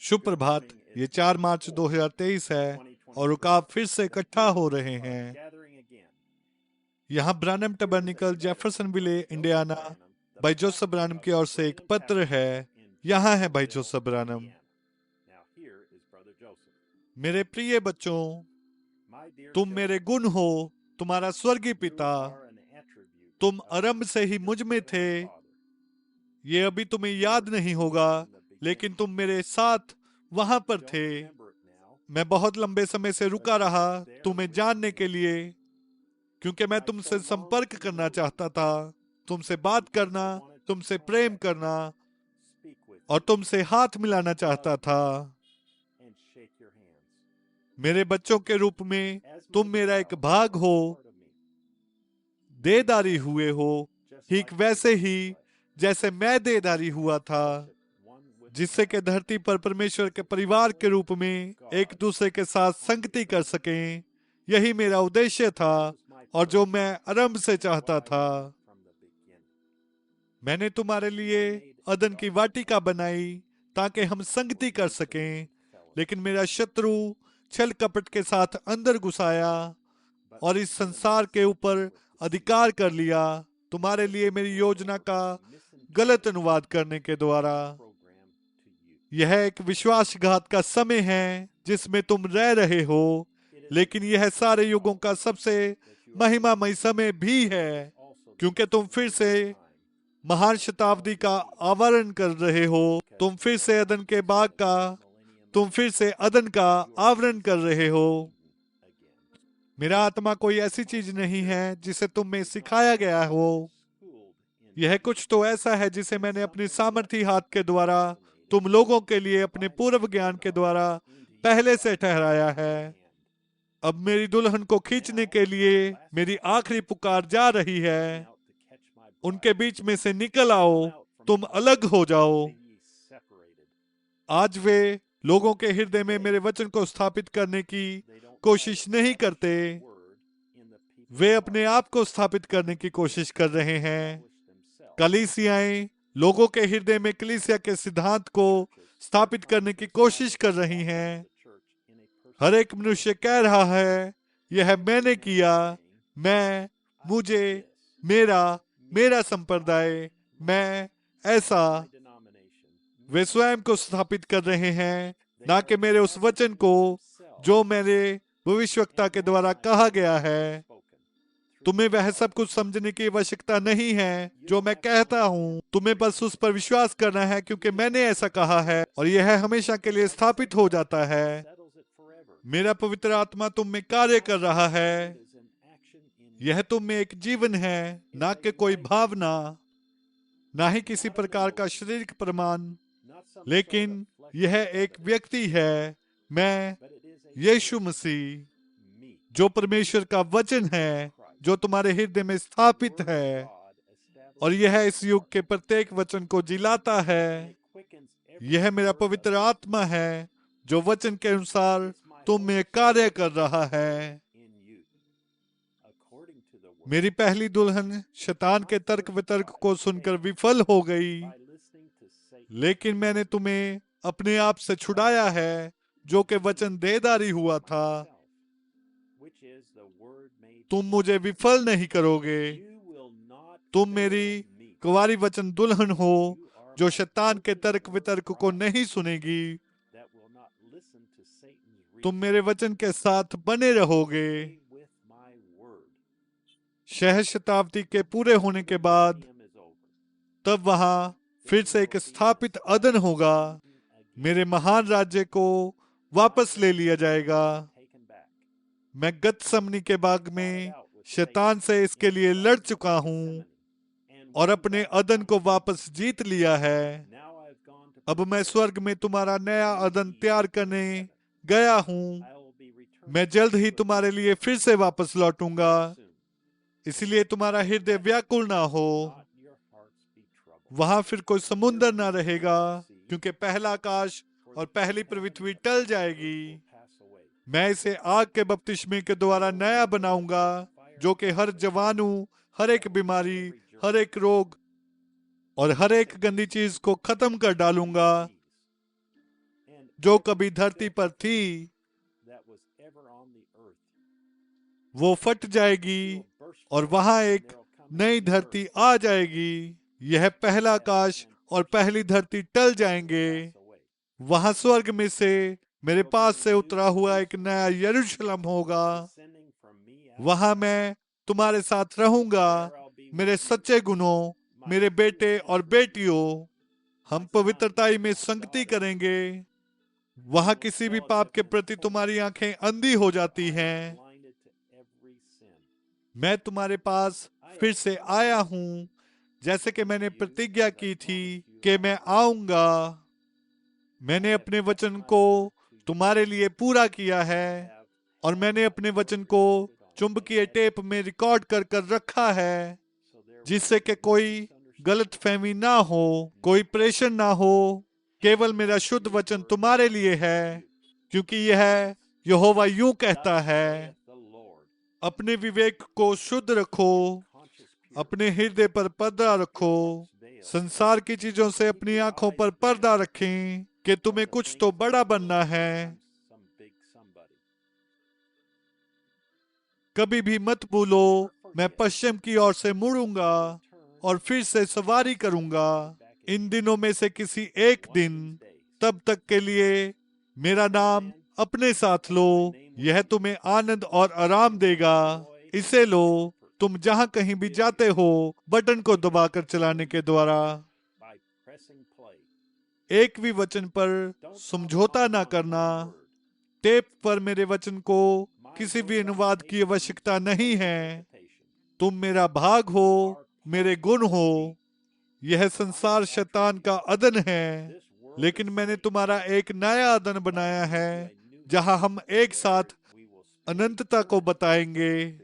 शुभ प्रभात। ये 4 मार्च 2023 है और रुकाव फिर से इकट्ठा हो रहे हैं। यहाँ ब्रानम टबर्निकल जेफरसन विले इंडियाना भाई जोसेफ ब्रानम की ओर से एक पत्र है। यहाँ है भाई जोसेफ ब्रानम। मेरे प्रिय बच्चों, तुम मेरे गुण हो, तुम्हारा स्वर्गीय पिता। तुम आरंभ से ही मुझ में थे। ये अभी तुम्हें याद नहीं होगा, लेकिन तुम मेरे साथ वहां पर थे। मैं बहुत लंबे समय से रुका रहा तुम्हें जानने के लिए, क्योंकि मैं तुमसे संपर्क करना चाहता था, तुमसे बात करना, तुमसे प्रेम करना और तुमसे हाथ मिलाना चाहता था। मेरे बच्चों के रूप में तुम मेरा एक भाग हो, देदारी हुए हो, ठीक वैसे ही जैसे मैं देदारी हुआ था, जिससे कि धरती पर परमेश्वर के परिवार के रूप में एक दूसरे के साथ संगति कर सकें। यही मेरा उद्देश्य था और जो मैं आरंभ से चाहता था। मैंने तुम्हारे लिए अदन की वाटिका बनाई ताकि हम संगति कर सकें, लेकिन मेरा शत्रु छल कपट के साथ अंदर घुस आया और इस संसार के ऊपर अधिकार कर लिया, तुम्हारे लिए मेरी योजना का गलत अनुवाद करने के द्वारा। यह एक विश्वासघात का समय है जिसमें तुम रह रहे हो, लेकिन यह सारे युगों का सबसे महिमामय समय भी है, क्योंकि तुम फिर से महान शताब्दी का आवरण कर रहे हो। तुम फिर से अदन का आवरण कर रहे हो। मेरा आत्मा कोई ऐसी चीज नहीं है जिसे तुम में सिखाया गया हो। यह कुछ तो ऐसा है जिसे मैंने अपनी सामर्थी हाथ के द्वारा तुम लोगों के लिए अपने पूर्व ज्ञान के द्वारा पहले से ठहराया है। अब मेरी दुल्हन को खींचने के लिए मेरी आखिरी पुकार जा रही है। उनके बीच में से निकल आओ, तुम अलग हो जाओ। आज वे लोगों के हृदय में मेरे वचन को स्थापित करने की कोशिश नहीं करते, वे अपने आप को स्थापित करने की कोशिश कर रहे हैं। कलीसियाएं लोगों के हृदय में कलीसिया के सिद्धांत को स्थापित करने की कोशिश कर रही हैं। हर एक मनुष्य कह रहा है, यह मैंने किया, मैं, मुझे, मेरा, मेरा संप्रदाय, मैं ऐसा। वे स्वयं को स्थापित कर रहे हैं, ना कि मेरे उस वचन को जो मेरे भविष्यवक्ता के द्वारा कहा गया है। तुम्हें वह सब कुछ समझने की आवश्यकता नहीं है जो मैं कहता हूँ। तुम्हें बस उस पर विश्वास करना है, क्योंकि मैंने ऐसा कहा है और यह हमेशा के लिए स्थापित हो जाता है। मेरा पवित्र आत्मा तुम में कार्य कर रहा है। यह तुम में एक जीवन है, ना कि कोई भावना, ना ही किसी प्रकार का शारीरिक प्रमाण, लेकिन यह एक व्यक्ति है, मैं, यीशु मसीह, जो परमेश्वर का वचन है, जो तुम्हारे हृदय में स्थापित है, और यह इस युग के प्रत्येक वचन को जिलाता है। यह मेरा पवित्र आत्मा है जो वचन के अनुसार तुम में कार्य कर रहा है। मेरी पहली दुल्हन शैतान के तर्क वितर्क को सुनकर विफल हो गई, लेकिन मैंने तुम्हें अपने आप से छुड़ाया है, जो कि वचन देदारी हुआ था। तुम मुझे विफल नहीं करोगे। तुम मेरी कुंवारी वचन दुल्हन हो जो शैतान के तर्क वितर्क को नहीं सुनेगी। तुम मेरे वचन के साथ बने रहोगे। शताब्दी के पूरे होने के बाद तब वहां फिर से एक स्थापित अदन होगा। मेरे महान राज्य को वापस ले लिया जाएगा। मैं गतसमनी के बाग में शैतान से इसके लिए लड़ चुका हूं और अपने अदन को वापस जीत लिया है। अब मैं स्वर्ग में तुम्हारा नया अदन तैयार करने गया हूं। मैं जल्द ही तुम्हारे लिए फिर से वापस लौटूंगा, इसलिए तुम्हारा हृदय व्याकुल ना हो। वहां फिर कोई समुद्र ना रहेगा, क्योंकि पहला आकाश और पहली पृथ्वी टल जाएगी। मैं इसे आग के बपतिस्मे के द्वारा नया बनाऊंगा, जो कि हर जीवाणु, हर एक बीमारी, हर एक रोग और हर एक गंदी चीज को खत्म कर डालूंगा। जो कभी धरती पर थी वो फट जाएगी और वहां एक नई धरती आ जाएगी। यह पहला आकाश और पहली धरती टल जाएंगे। वहां स्वर्ग में से मेरे पास से उतरा हुआ एक नया यरूशलेम होगा। वहां मैं तुम्हारे साथ रहूंगा, मेरे सच्चे गुणों, मेरे बेटे और बेटियों। हम पवित्रताई में संगति करेंगे। वहां किसी भी पाप के प्रति तुम्हारी आंखें अंधी हो जाती हैं। मैं तुम्हारे पास फिर से आया हूं, जैसे कि मैंने प्रतिज्ञा की थी कि मैं आऊंगा। मैंने अपने वचन को तुम्हारे लिए पूरा किया है और मैंने अपने वचन को चुंबकीय टेप में रिकॉर्ड कर कर रखा है, जिससे कि कोई गलतफहमी ना हो, कोई प्रेषण ना हो। केवल मेरा शुद्ध वचन तुम्हारे लिए है, क्योंकि यह यहोवा यूं कहता है, अपने विवेक को शुद्ध रखो, अपने हृदय पर पर्दा रखो। संसार की चीजों से अपनी आंखों पर पर्दा रखें कि तुम्हें कुछ तो बड़ा बनना है। कभी भी मत भूलो, मैं पश्चिम की ओर से मुड़ूंगा और फिर से सवारी करूंगा। इन दिनों में से किसी एक दिन, तब तक के लिए मेरा नाम अपने साथ लो। यह तुम्हें आनंद और आराम देगा। इसे लो। तुम जहां कहीं भी जाते हो, बटन को दबाकर चलाने के द्वारा। एक भी वचन पर समझौता ना करना। टेप पर मेरे वचन को किसी भी अनुवाद की आवश्यकता नहीं है। तुम मेरा भाग हो, मेरे गुण हो। यह संसार शैतान का अदन है, लेकिन मैंने तुम्हारा एक नया अदन बनाया है, जहां हम एक साथ अनंतता को बताएंगे।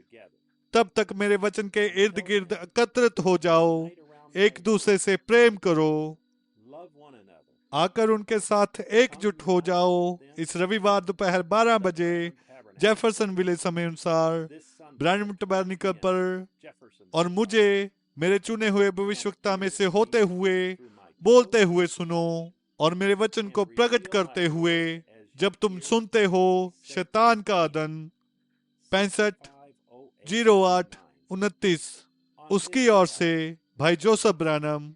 तब तक मेरे वचन के इर्द गिर्द एकत्रित हो जाओ, एक दूसरे से प्रेम करो, आकर उनके साथ एकजुट हो जाओ। इस रविवार दोपहर 12 बजे जेफरसन विलेज समय अनुसार ब्रैनम टबरनिकल पर, और मुझे मेरे चुने हुए भविष्यवक्ता में से होते हुए बोलते हुए सुनो, और मेरे वचन को प्रकट करते हुए जब तुम सुनते हो शैतान का अदन। 65-08-29 उसकी ओर से भाई जोसेफ ब्रैनम।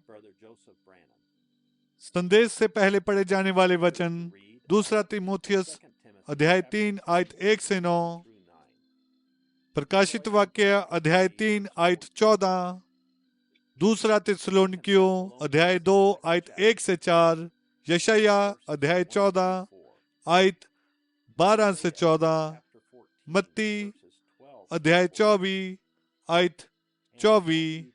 संदेश से पहले पढ़े जाने वाले वचन, दूसरा तीमुथियुस अध्याय 3 आयत 1 से 9, प्रकाशित वाक्य अध्याय 3 आयत 14, दूसरा थिस्सलुनीकियों अध्याय 2 आयत 1 से 4, यशाया अध्याय 14 आयत 12 से 14, मत्ती अध्याय 24 आयत 24।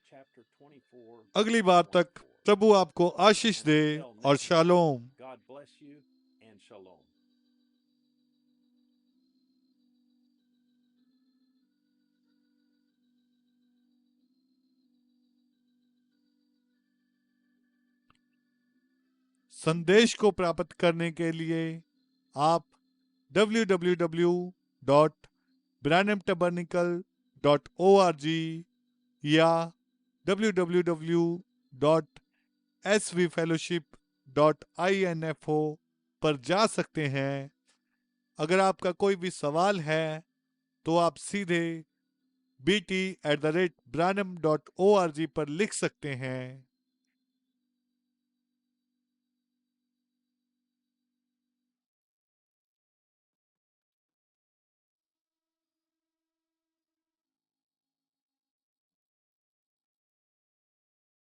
अगली बार तक प्रभु आपको आशीष दे और शालोम। संदेश को प्राप्त करने के लिए आप www.branhamtabernacle.org या www.svfellowship.info पर जा सकते हैं। अगर आपका कोई भी सवाल है तो आप सीधे bt@branham.org पर लिख सकते हैं।